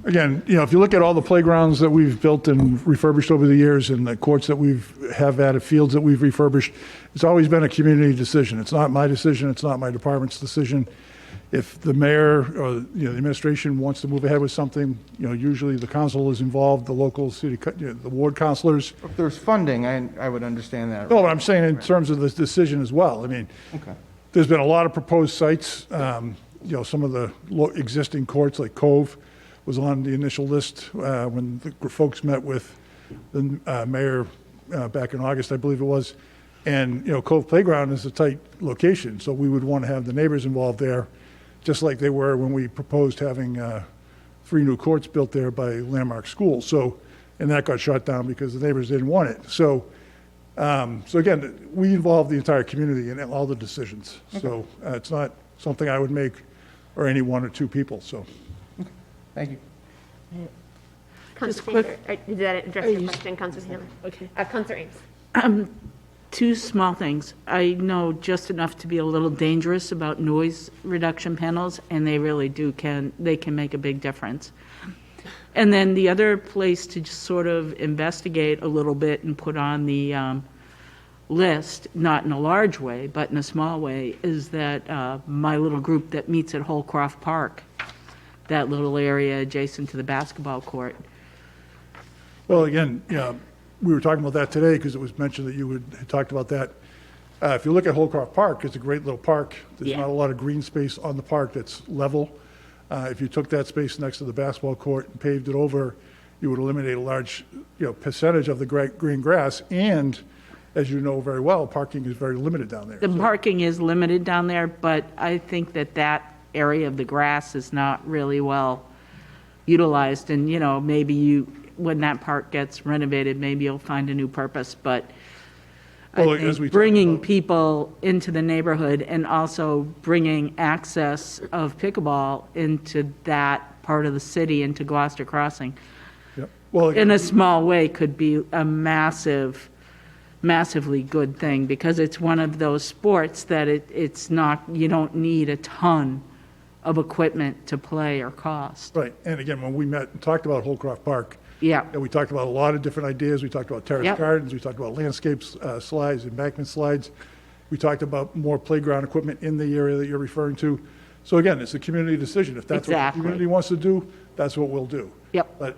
Again, if you look at all the playgrounds that we've built and refurbished over the years and the courts that have added, fields that we've refurbished, it's always been a community decision. It's not my decision. It's not my department's decision. If the mayor or the administration wants to move ahead with something, usually the council is involved, the local city, the ward councilors. If there's funding, I would understand that. No, but I'm saying in terms of this decision as well. I mean, Okay. there's been a lot of proposed sites. Some of the existing courts, like Cove, was on the initial list when the folks met with the mayor back in August, I believe it was. And, Cove Playground is a tight location, so we would want to have the neighbors involved there, just like they were when we proposed having 3 new courts built there by Landmark School. So, and that got shut down because the neighbors didn't want it. So again, we involve the entire community in all the decisions. Okay. So it's not something I would make or any 1 or 2 people, so. Thank you. Councilor Taylor, did that address your question, Councilor Taylor? Okay. Councilor Ames. 2 small things. I know just enough to be a little dangerous about noise reduction panels, and they really can make a big difference. And then the other place to just sort of investigate a little bit and put on the list, not in a large way, but in a small way, is that my little group that meets at Holcroft Park, that little area adjacent to the basketball court. Well, again, we were talking about that today because it was mentioned that you had talked about that. If you look at Holcroft Park, it's a great little park. There's Yeah. not a lot of green space on the park that's level. If you took that space next to the basketball court and paved it over, you would eliminate a large, percentage of the green grass. And as you know very well, parking is very limited down there. The parking is limited down there, but I think that area of the grass is not really well utilized. And, maybe when that park gets renovated, maybe you'll find a new purpose. But I Well, as we think talked bringing about- people into the neighborhood and also bringing access of pickleball into that part of the city, into Gloucester Crossing, Yep. Well, in a small way could be a massively good thing, because it's one of those sports that it's not, you don't need a ton of equipment to play or cost. right. And again, when we met and talked about Holcroft Park, Yeah, we talked about a lot of different ideas. We talked about terrace Yep. gardens. We talked about landscapes, slides, embankment slides. We talked about more playground equipment in the area that you're referring to. So again, it's a community decision. If that's what the Exactly. community wants to do, that's what we'll do. Yep. But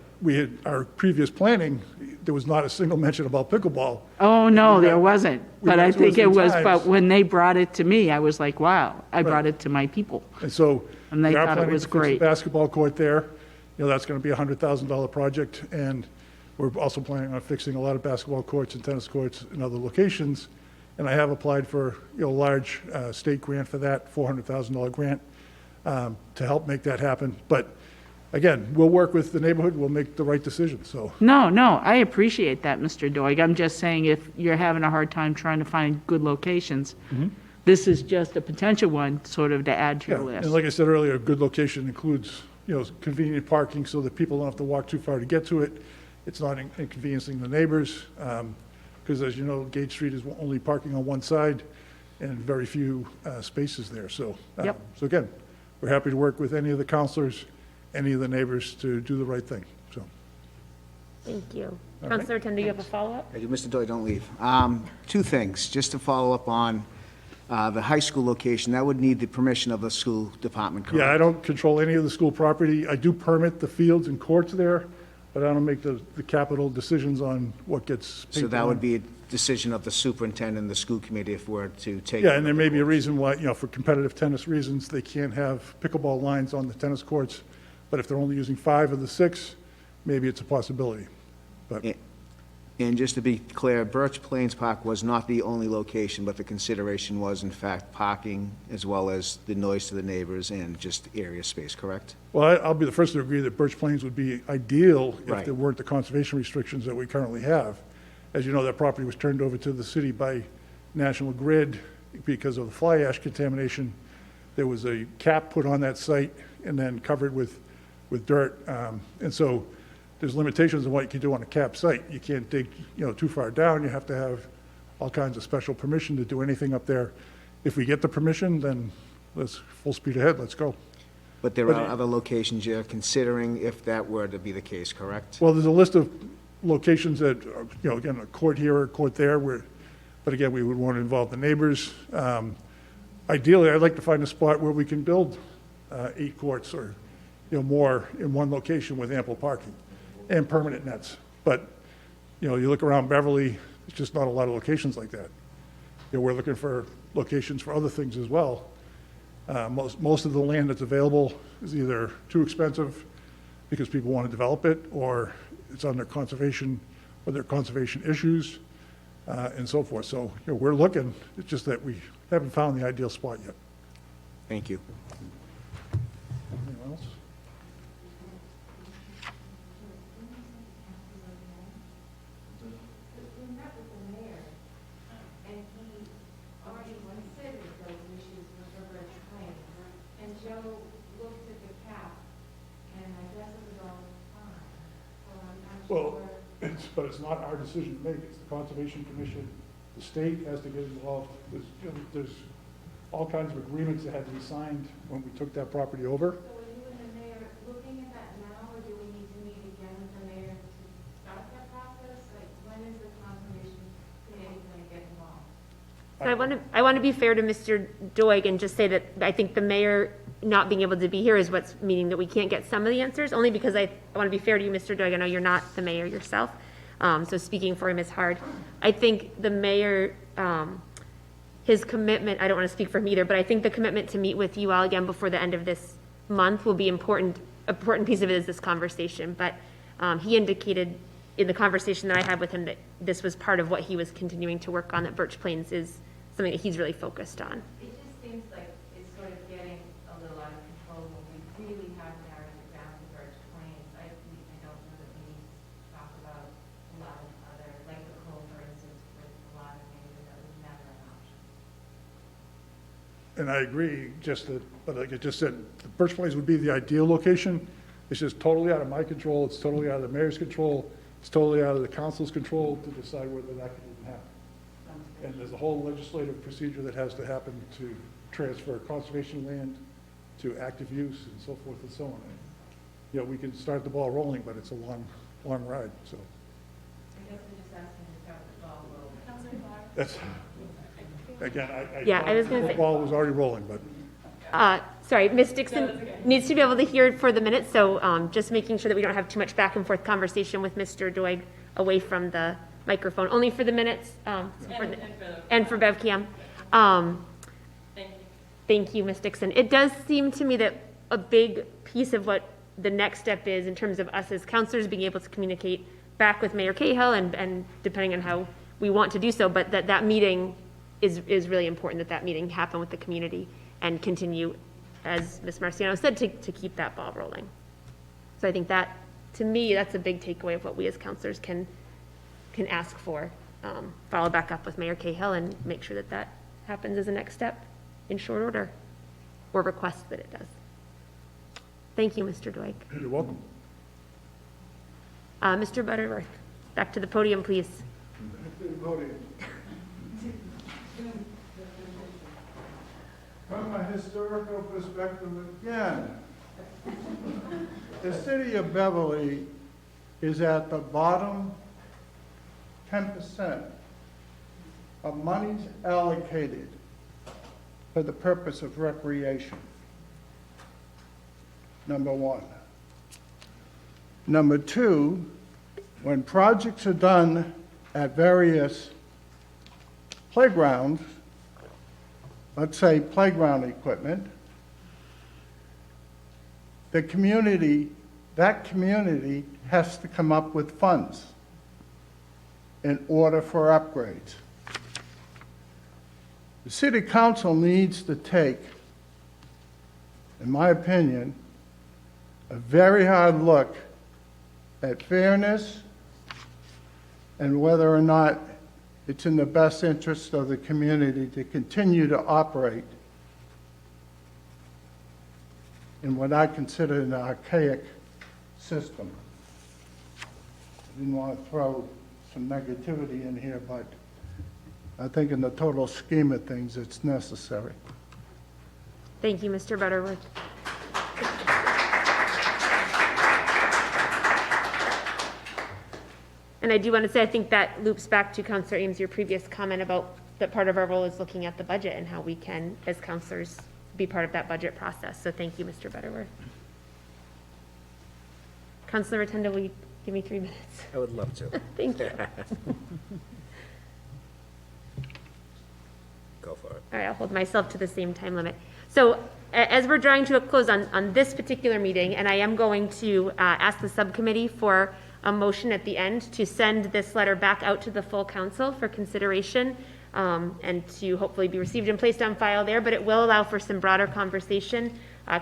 our previous planning, there was not a single mention about pickleball. Oh, no, We there met- wasn't. we But met I two or think three it was, times. but when they brought it to me, I was like, wow, I brought Right. it to my people. And so And they we are thought it planning was to fix the great. basketball court there. That's going to be a $100,000 project. And we're also planning on fixing a lot of basketball courts and tennis courts in other locations. And I have applied for, a large state grant for that, $400,000 grant, to help make that happen. But again, we'll work with the neighborhood. We'll make the right decision. So, No, I appreciate that, Mr. Doig. I'm just saying, if you're having a hard time trying to find good locations, this is just a potential one, sort of, to add to yeah. your And list. like I said earlier, a good location includes, convenient parking so that people don't have to walk too far to get to it. It's not inconveniencing the neighbors, because as you know, Gate Street is only parking on one side and very few spaces there. So, Yep. So again, we're happy to work with any of the counselors, any of the neighbors to do the right thing, so. Thank you. All right. Counselor Tender, you have a follow-up? Thank you, Mr. Doyle, don't leave. Two things, just to follow up on the high school location, that would need the permission of the school department, correct? Yeah, I don't control any of the school property. I do permit the fields and courts there, but I don't make the capital decisions on what gets paid. So that would be a decision of the superintendent and the school committee if we're to take. Yeah, and there may be a reason why, for competitive tennis reasons, they can't have pickleball lines on the tennis courts. But if they're only using 5 of the 6, maybe it's a possibility. But And just to be clear, Birch Plains Park was not the only location, but the consideration was in fact parking as well as the noise to the neighbors and just area space, correct? Well, I'll be the first to agree that Birch Plains would be ideal if Right. there weren't the conservation restrictions that we currently have. As you know, that property was turned over to the city by National Grid because of the fly ash contamination. There was a cap put on that site and then covered with dirt. And so there's limitations on what you can do on a cap site. You can't dig, too far down. You have to have all kinds of special permission to do anything up there. If we get the permission, then let's full speed ahead, let's go. But there are other locations you're considering if that were to be the case, correct? Well, there's a list of locations that, again, a court here, a court there, but again, we would want to involve the neighbors. Ideally, I'd like to find a spot where we can build 8 courts or, more in one location with ample parking and permanent nets. But, you look around Beverly, it's just not a lot of locations like that. We're looking for locations for other things as well. Most of the land that's available is either too expensive because people want to develop it, or it's under conservation, or there are conservation issues, and so forth. So, we're looking, it's just that we haven't found the ideal spot yet. Thank you. Anyone else? Well, but it's not our decision to make, it's the Conservation Commission. The state has to get involved. There's all kinds of agreements that had to be signed when we took that property over. So are you and the mayor looking at that now, or do we need to meet again with the mayor to start that process? Like, when is the conservation committee going to get involved? I want to be fair to Mr. Doig and just say that I think the mayor not being able to be here is what's meaning that we can't get some of the answers, only because I want to be fair to you, Mr. Doig. I know you're not the mayor yourself. So speaking for him is hard. I think the mayor, his commitment, I don't want to speak for him either, but I think the commitment to meet with you all again before the end of this month will be important. Important piece of it is this conversation, but he indicated in the conversation that I had with him that this was part of what he was continuing to work on, that Birch Plains is something that he's really focused on. It just seems like it's sort of getting a little out of control when we really have narrowed it down to Birch Plains. I don't know that we need to talk about a lot of other, like the coal, for instance, with a lot of things that was never an option. And I agree, but like I just said, the Birch Plains would be the ideal location. It's just totally out of my control, it's totally out of the mayor's control, it's totally out of the council's control to decide whether that can even happen. And there's a whole legislative procedure that has to happen to transfer conservation land to active use and so forth and so on. And, you know, we can start the ball rolling, but it's a long ride, so. I guess we're just asking to start the ball rolling. That's, again, I was gonna the say- ball was already rolling, but. Sorry, Ms. Dixon needs to be able to hear it for the minute, so just making sure that we don't have too much back and forth conversation with Mr. Doig away from the microphone, only for the minutes, and for BevCam. Thank you. Thank you, Ms. Dixon. It does seem to me that a big piece of what the next step is in terms of us as counselors being able to communicate back with Mayor Cahill and depending on how we want to do so, but that meeting is really important, that meeting happen with the community and continue, as Ms. Marciano said, to keep that ball rolling. So I think that, to me, that's a big takeaway of what we as counselors can ask for. Follow back up with Mayor Cahill and make sure that happens as a next step in short order, or request that it does. Thank you, Mr. Doig. You're welcome. Mr. Butterworth, back to the podium, please. From a historical perspective again, the city of Beverly is at the bottom 10% of monies allocated for the purpose of recreation. Number one. Number two, when projects are done at various playgrounds, let's say playground equipment, that community has to come up with funds in order for upgrades. The city council needs to take, in my opinion, a very hard look at fairness and whether or not it's in the best interest of the community to continue to operate in what I consider an archaic system. I didn't want to throw some negativity in here, but I think in the total scheme of things, it's necessary. Thank you, Mr. Butterworth. And I do want to say, I think that loops back to Councilor Ames, your previous comment about that part of our role is looking at the budget and how we can, as counselors, be part of that budget process. So thank you, Mr. Butterworth. Councilor Rotunda, will you give me 3 minutes? I would love to. Thank you. Go for it. All right, I'll hold myself to the same time limit. So as we're drawing to a close on this particular meeting, and I am going to ask the subcommittee for a motion at the end to send this letter back out to the full council for consideration and to hopefully be received and placed on file there, but it will allow for some broader conversation.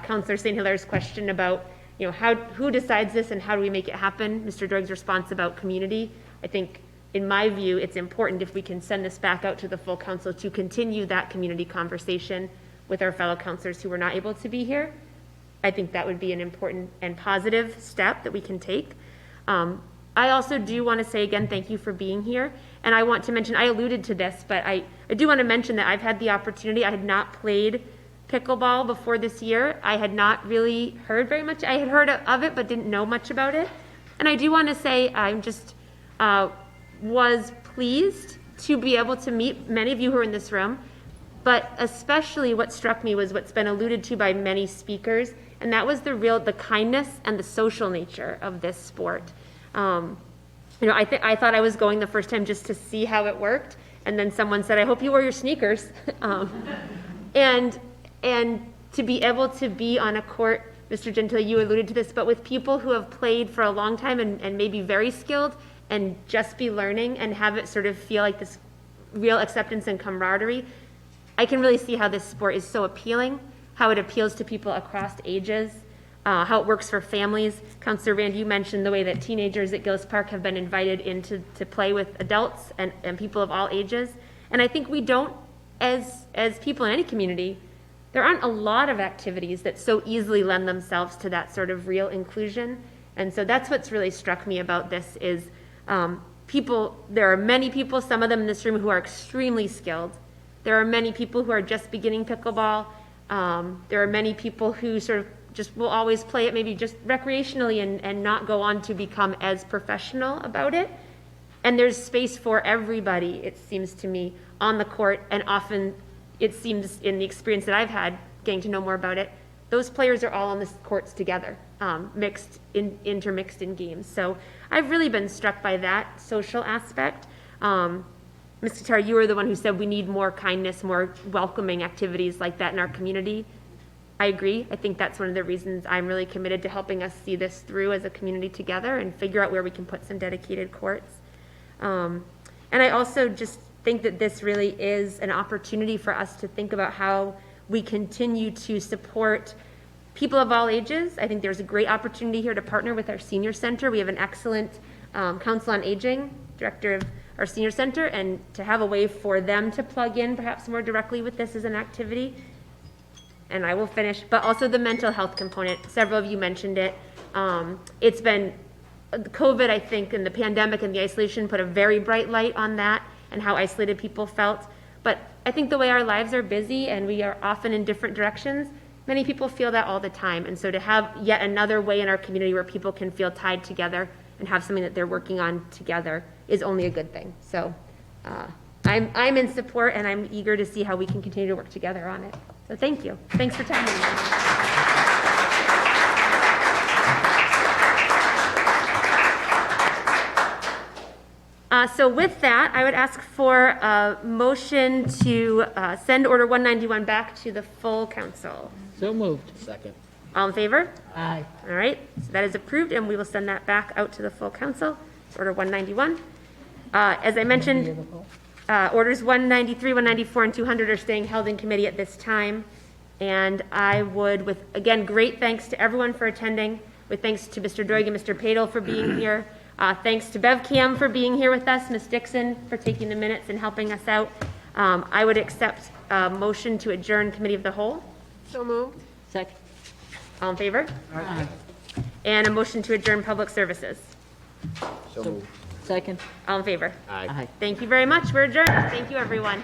Councilor St. Hilaire's question about, you know, who decides this and how do we make it happen? Mr. Doig's response about community. I think, in my view, it's important if we can send this back out to the full council to continue that community conversation with our fellow councilors who were not able to be here. I think that would be an important and positive step that we can take. I also do want to say again, thank you for being here. And I want to mention, I alluded to this, but I do want to mention that I've had the opportunity, I had not played pickleball before this year. I had not really heard very much. I had heard of it, but didn't know much about it. And I do want to say, I'm just, was pleased to be able to meet many of you who are in this room, but especially what struck me was what's been alluded to by many speakers, and that was the kindness and the social nature of this sport. I thought I was going the first time just to see how it worked, and then someone said, I hope you wear your sneakers. And to be able to be on a court, Mr. Gentile, you alluded to this, but with people who have played for a long time and maybe very skilled, and just be learning and have it sort of feel like this real acceptance and camaraderie, I can really see how this sport is so appealing, how it appeals to people across ages, how it works for families. Councilor Rand, you mentioned the way that teenagers at Gillis Park have been invited in to play with adults and people of all ages. And I think we don't, as people in any community, there aren't a lot of activities that so easily lend themselves to that sort of real inclusion. And so that's what's really struck me about this is there are many people, some of them in this room, who are extremely skilled. There are many people who are just beginning pickleball. There are many people who sort of just will always play it maybe just recreationally and not go on to become as professional about it. And there's space for everybody, it seems to me, on the court. And often it seems in the experience that I've had getting to know more about it, those players are all on the courts together, intermixed in games. So I've really been struck by that social aspect. Ms. Tatar, you were the one who said we need more kindness, more welcoming activities like that in our community. I agree. I think that's one of the reasons I'm really committed to helping us see this through as a community together and figure out where we can put some dedicated courts. And I also just think that this really is an opportunity for us to think about how we continue to support people of all ages. I think there's a great opportunity here to partner with our senior center. We have an excellent Council on Aging, director of our senior center, and to have a way for them to plug in perhaps more directly with this as an activity. And I will finish, but also the mental health component. Several of you mentioned it. It's been COVID, I think, and the pandemic and the isolation put a very bright light on that and how isolated people felt. But I think the way our lives are busy and we are often in different directions, many people feel that all the time. And so to have yet another way in our community where people can feel tied together and have something that they're working on together is only a good thing. So I'm in support, and I'm eager to see how we can continue to work together on it. So thank you. Thanks for telling me. So with that, I would ask for a motion to send Order 191 back to the full council. So moved. Second. All in favor? Aye. All right, so that is approved, and we will send that back out to the full council, Order 191. As I mentioned, Orders 193, 194, and 200 are staying held in committee at this time. And I would, with, again, great thanks to everyone for attending, with thanks to Mr. Doig and Mr. Padel for being here. Thanks to BevCam for being here with us, Ms. Dixon for taking the minutes and helping us out. I would accept a motion to adjourn Committee of the Whole. So moved. Second. All in favor? Aye. And a motion to adjourn Public Services. So moved. Second. All in favor? Aye. Aye. Thank you very much. We're adjourned. Thank you, everyone.